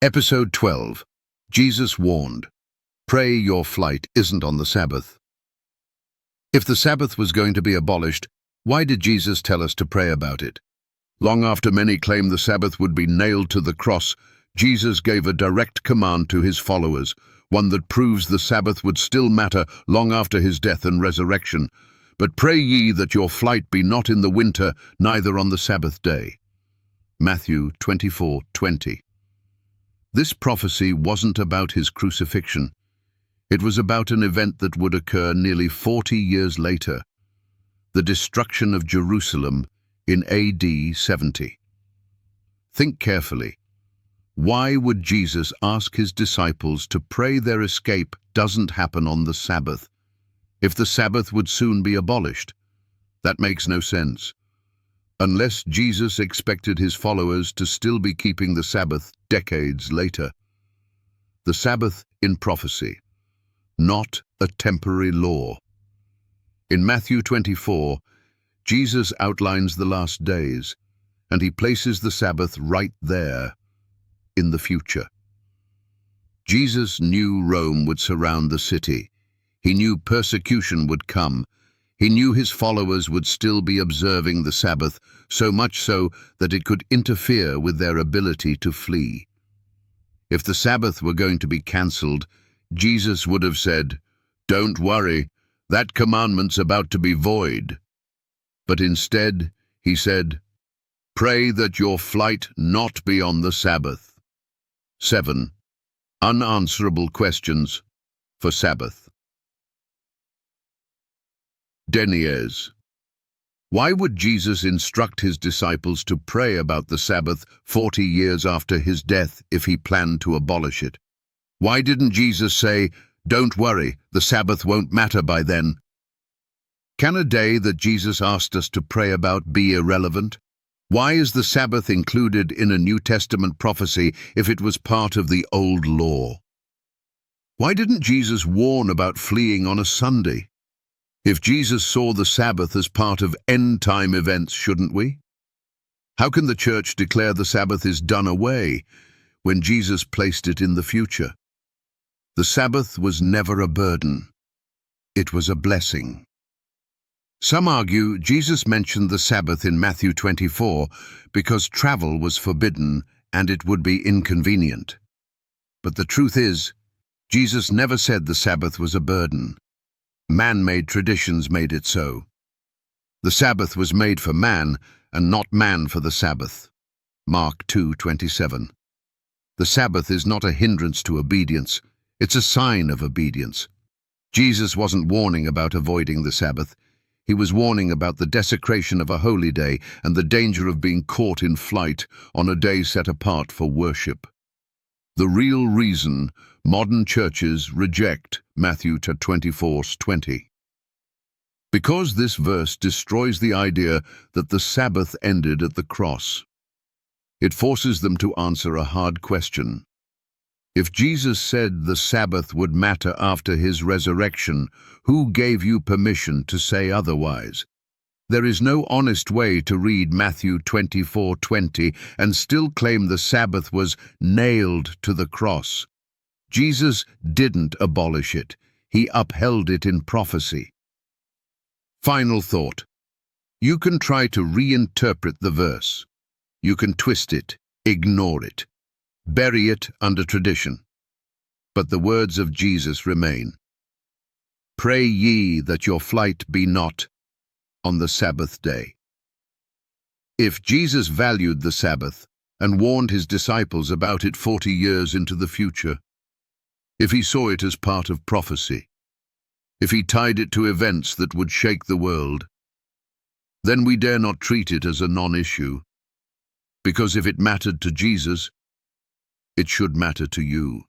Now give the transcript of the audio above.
Episode 12. Jesus warned, "Pray your flight isn't on the Sabbath." If the Sabbath was going to be abolished, why did Jesus tell us to pray about it? Long after many claimed the Sabbath would be nailed to the cross, Jesus gave a direct command to his followers, one that proves the Sabbath would still matter long after his death and resurrection. "But pray ye that your flight be not in the winter, neither on the Sabbath day." Matthew 24:20. This prophecy wasn't about his crucifixion. It was about an event that would occur nearly 40 years later, the destruction of Jerusalem in AD 70. Think carefully. Why would Jesus ask his disciples to pray their escape doesn't happen on the Sabbath, if the Sabbath would soon be abolished? That makes no sense. Unless Jesus expected his followers to still be keeping the Sabbath decades later. The Sabbath in prophecy, not a temporary law. In Matthew 24, Jesus outlines the last days, and he places the Sabbath right there, in the future. Jesus knew Rome would surround the city. He knew persecution would come. He knew his followers would still be observing the Sabbath, so much so that it could interfere with their ability to flee. If the Sabbath were going to be cancelled, Jesus would have said, "Don't worry, that commandment's about to be void." But instead, he said, "Pray that your flight not be on the Sabbath." 7. Unanswerable questions for Sabbath. Deniers. Why would Jesus instruct his disciples to pray about the Sabbath 40 years after his death if he planned to abolish it? Why didn't Jesus say, "Don't worry, the Sabbath won't matter by then"? Can a day that Jesus asked us to pray about be irrelevant? Why is the Sabbath included in a New Testament prophecy if it was part of the old law? Why didn't Jesus warn about fleeing on a Sunday? If Jesus saw the Sabbath as part of end-time events, shouldn't we? How can the church declare the Sabbath is done away when Jesus placed it in the future? The Sabbath was never a burden. It was a blessing. Some argue Jesus mentioned the Sabbath in Matthew 24 because travel was forbidden and it would be inconvenient. But the truth is, Jesus never said the Sabbath was a burden. Man-made traditions made it so. The Sabbath was made for man, and not man for the Sabbath. Mark 2:27. The Sabbath is not a hindrance to obedience, it's a sign of obedience. Jesus wasn't warning about avoiding the Sabbath. He was warning about the desecration of a holy day and the danger of being caught in flight on a day set apart for worship. The real reason modern churches reject Matthew 24:20. Because this verse destroys the idea that the Sabbath ended at the cross. It forces them to answer a hard question. If Jesus said the Sabbath would matter after his resurrection, who gave you permission to say otherwise? There is no honest way to read Matthew 24:20 and still claim the Sabbath was nailed to the cross. Jesus didn't abolish it. He upheld it in prophecy. Final thought. You can try to reinterpret the verse. You can twist it, ignore it, bury it under tradition. But the words of Jesus remain. Pray ye that your flight be not on the Sabbath day. If Jesus valued the Sabbath and warned his disciples about it 40 years into the future, if he saw it as part of prophecy, if he tied it to events that would shake the world, then we dare not treat it as a non-issue, because if it mattered to Jesus, it should matter to you.